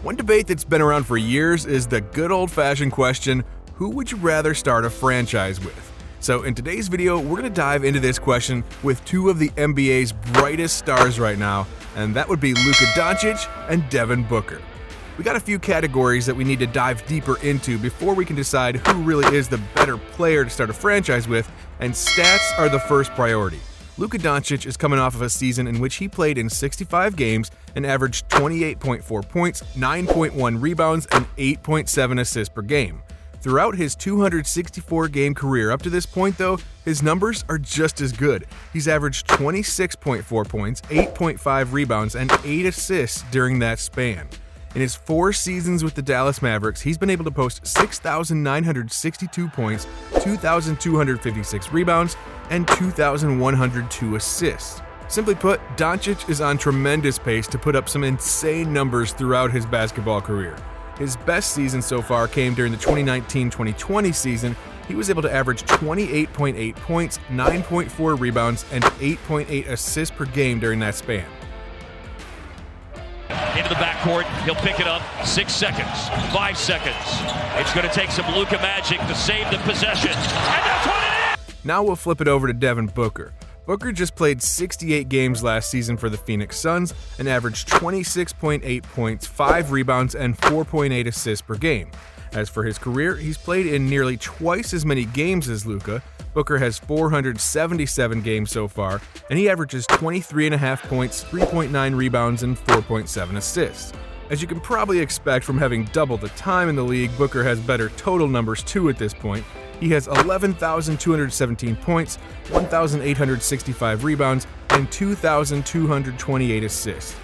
One debate that's been around for years is the good old-fashioned question, who would you rather start a franchise with? So in today's video, we're going to dive into this question with two of the NBA's brightest stars right now, and that would be Luka Doncic and Devin Booker. We got a few categories that we need to dive deeper into before we can decide who really is the better player to start a franchise with, and stats are the first priority. Luka Doncic is coming off of a season in which he played in 65 games and averaged 28.4 points, 9.1 rebounds, and 8.7 assists per game. Throughout his 264-game career up to this point, though, his numbers are just as good. He's averaged 26.4 points, 8.5 rebounds, and 8 assists during that span. In his 4 seasons with the Dallas Mavericks, he's been able to post 6,962 points, 2,256 rebounds, and 2,102 assists. Simply put, Doncic is on tremendous pace to put up some insane numbers throughout his basketball career. His best season so far came during the 2019-2020 season. He was able to average 28.8 points, 9.4 rebounds, and 8.8 assists per game during that span. Into the backcourt, he'll pick it up, 6 seconds, 5 seconds. It's going to take some Luka magic to save the possession, and that's what it is! Now we'll flip it over to Devin Booker. Booker just played 68 games last season for the Phoenix Suns and averaged 26.8 points, 5 rebounds, and 4.8 assists per game. As for his career, he's played in nearly twice as many games as Luka. Booker has 477 games so far, and he averages 23.5 points, 3.9 rebounds, and 4.7 assists. As you can probably expect from having double the time in the league, Booker has better total numbers too at this point. He has 11,217 points, 1,865 rebounds, and 2,228 assists.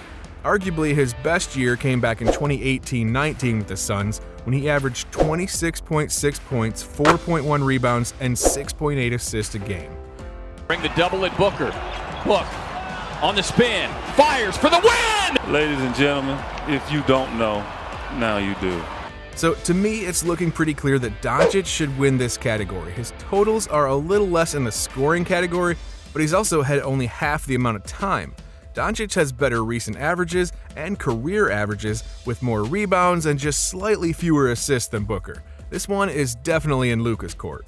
Arguably, his best year came back in 2018-19 with the Suns, when he averaged 26.6 points, 4.1 rebounds, and 6.8 assists a game. Bring the double at Booker. Book on the spin, fires for the win! Ladies and gentlemen, if you don't know, now you do. So to me, it's looking pretty clear that Doncic should win this category. His totals are a little less in the scoring category, but he's also had only half the amount of time. Doncic has better recent averages and career averages with more rebounds and just slightly fewer assists than Booker. This one is definitely in Luka's court.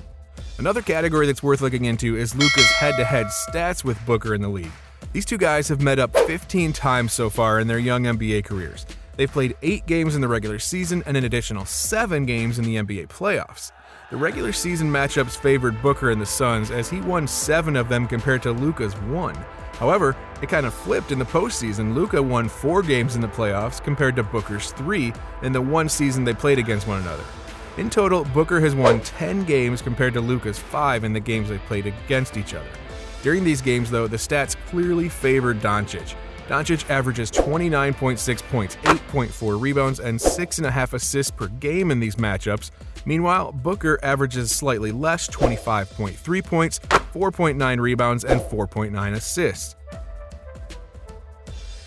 Another category that's worth looking into is Luka's head-to-head stats with Booker in the league. These two guys have met up 15 times so far in their young NBA careers. They've played 8 games in the regular season and an additional 7 games in the NBA playoffs. The regular season matchups favored Booker and the Suns as he won 7 of them compared to Luka's 1. However, it kind of flipped in the postseason. Luka won 4 games in the playoffs compared to Booker's 3 in the one season they played against one another. In total, Booker has won 10 games compared to Luka's 5 in the games they played against each other. During these games, though, the stats clearly favored Doncic. Doncic averages 29.6 points, 8.4 rebounds, and 6.5 assists per game in these matchups. Meanwhile, Booker averages slightly less, 25.3 points, 4.9 rebounds, and 4.9 assists.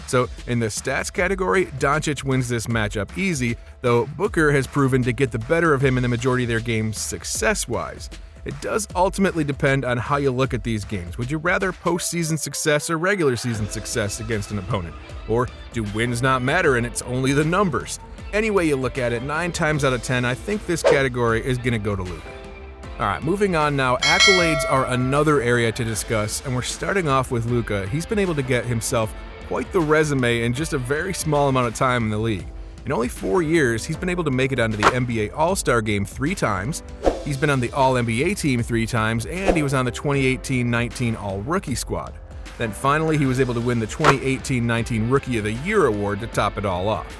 So, in the stats category, Doncic wins this matchup easy, though Booker has proven to get the better of him in the majority of their games success-wise. It does ultimately depend on how you look at these games. Would you rather postseason success or regular season success against an opponent? Or do wins not matter and it's only the numbers? Any way you look at it, 9 times out of 10, I think this category is going to go to Luka. Alright, moving on now, accolades are another area to discuss, and we're starting off with Luka. He's been able to get himself quite the resume in just a very small amount of time in the league. In only 4 years, he's been able to make it onto the NBA All-Star Game 3 times, he's been on the All-NBA team 3 times, and he was on the 2018-19 All-Rookie squad. Then finally, he was able to win the 2018-19 Rookie of the Year award to top it all off.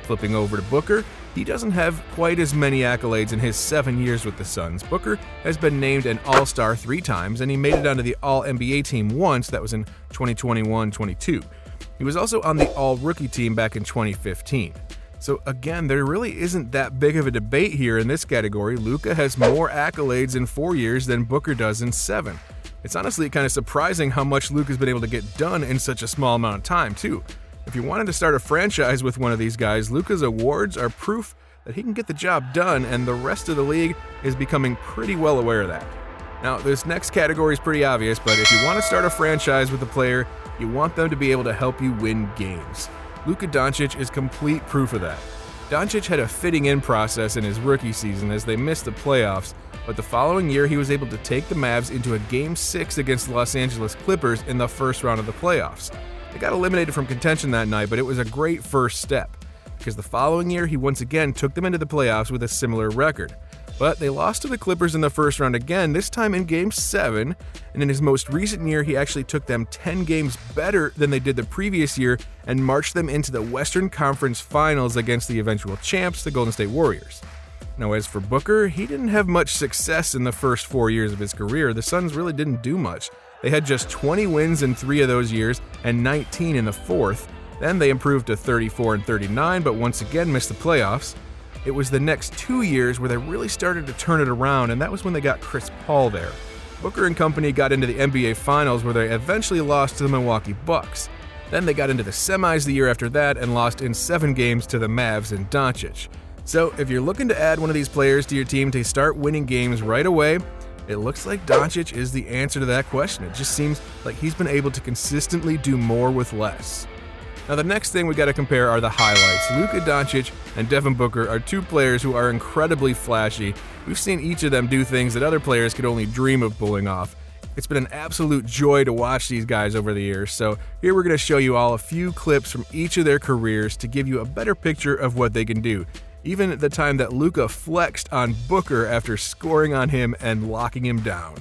Flipping over to Booker, he doesn't have quite as many accolades in his 7 years with the Suns. Booker has been named an All-Star 3 times, and he made it onto the All-NBA team once, that was in 2021-22. He was also on the All-Rookie team back in 2015. So again, there really isn't that big of a debate here in this category. Luka has more accolades in 4 years than Booker does in 7. It's honestly kind of surprising how much Luka's been able to get done in such a small amount of time, too. If you wanted to start a franchise with one of these guys, Luka's awards are proof that he can get the job done, and the rest of the league is becoming pretty well aware of that. Now, this next category is pretty obvious, but if you want to start a franchise with a player, you want them to be able to help you win games. Luka Doncic is complete proof of that. Doncic had a fitting-in process in his rookie season as they missed the playoffs, but the following year he was able to take the Mavs into a Game 6 against the Los Angeles Clippers in the first round of the playoffs. They got eliminated from contention that night, but it was a great first step, because the following year he once again took them into the playoffs with a similar record. But they lost to the Clippers in the first round again, this time in Game 7, and in his most recent year he actually took them 10 games better than they did the previous year and marched them into the Western Conference Finals against the eventual champs, the Golden State Warriors. Now as for Booker, he didn't have much success in the first 4 years of his career. The Suns really didn't do much. They had just 20 wins in 3 of those years and 19 in the fourth. Then they improved to 34 and 39, but once again missed the playoffs. It was the next 2 years where they really started to turn it around, and that was when they got Chris Paul there. Booker and company got into the NBA Finals where they eventually lost to the Milwaukee Bucks. Then they got into the semis the year after that and lost in 7 games to the Mavs and Doncic. So if you're looking to add one of these players to your team to start winning games right away, it looks like Doncic is the answer to that question. It just seems like he's been able to consistently do more with less. Now the next thing we got to compare are the highlights. Luka Doncic and Devin Booker are 2 players who are incredibly flashy. We've seen each of them do things that other players could only dream of pulling off. It's been an absolute joy to watch these guys over the years, so here we're going to show you all a few clips from each of their careers to give you a better picture of what they can do. Even the time that Luka flexed on Booker after scoring on him and locking him down.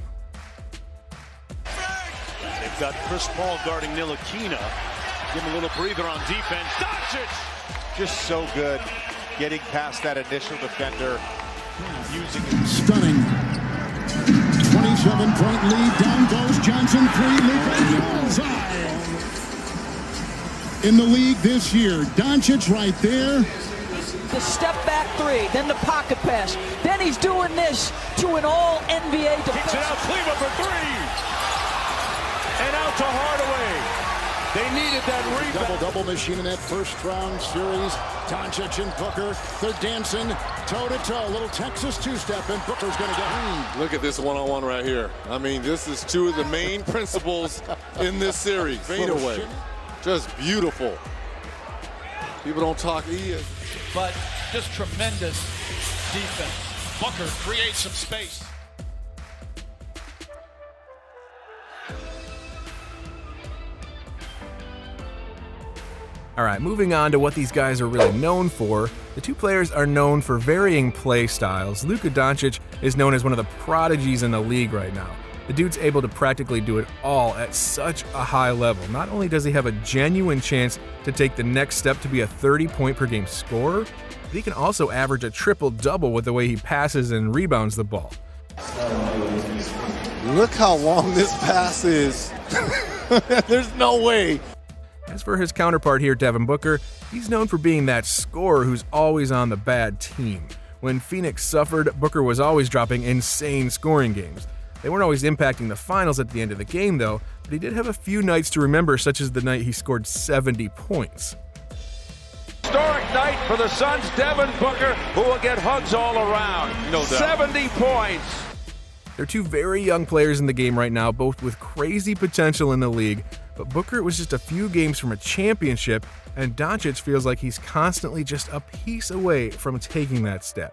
They've got Chris Paul guarding Ntilikina. Give him a little breather on defense. Doncic! Just so good getting past that initial defender. Using it. Stunning. 27-point lead. Down goes Johnson. 3. Luka in the league this year. Doncic right there. The step back 3, then the pocket pass. Then he's doing this to an all-NBA defense. Kicks it out, Cleveland for 3. And out to Hardaway. They needed that rebound. Double machine in that first round series. Doncic and Booker, they're dancing toe-to-toe. Little Texas two-step, and Booker's going to get Look at this one-on-one right here. I mean, this is 2 of the main principles in this series. Fade away. Just beautiful. People don't talk. He is. But just tremendous defense. Booker creates some space. All right, moving on to what these guys are really known for. The 2 players are known for varying play styles. Luka Doncic is known as one of the prodigies in the league right now. The dude's able to practically do it all at such a high level. Not only does he have a genuine chance to take the next step to be a 30-point-per-game scorer, but he can also average a triple-double with the way he passes and rebounds the ball. Look how long this pass is. There's no way. As for his counterpart here, Devin Booker, he's known for being that scorer who's always on the bad team. When Phoenix suffered, Booker was always dropping insane scoring games. They weren't always impacting the finals at the end of the game though, but he did have a few nights to remember, such as the night he scored 70 points. Historic night for the Suns. Devin Booker, who will get hugs all around. No doubt. 70 points. They're 2 very young players in the game right now, both with crazy potential in the league, but Booker was just a few games from a championship, and Doncic feels like he's constantly just a piece away from taking that step.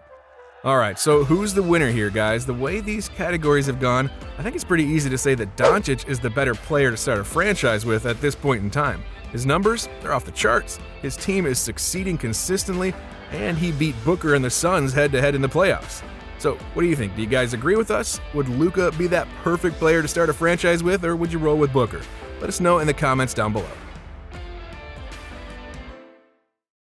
Alright, so who's the winner here, guys? The way these categories have gone, I think it's pretty easy to say that Doncic is the better player to start a franchise with at this point in time. His numbers, they're off the charts, his team is succeeding consistently, and he beat Booker and the Suns head-to-head in the playoffs. So, what do you think? Do you guys agree with us? Would Luka be that perfect player to start a franchise with, or would you roll with Booker? Let us know in the comments down below.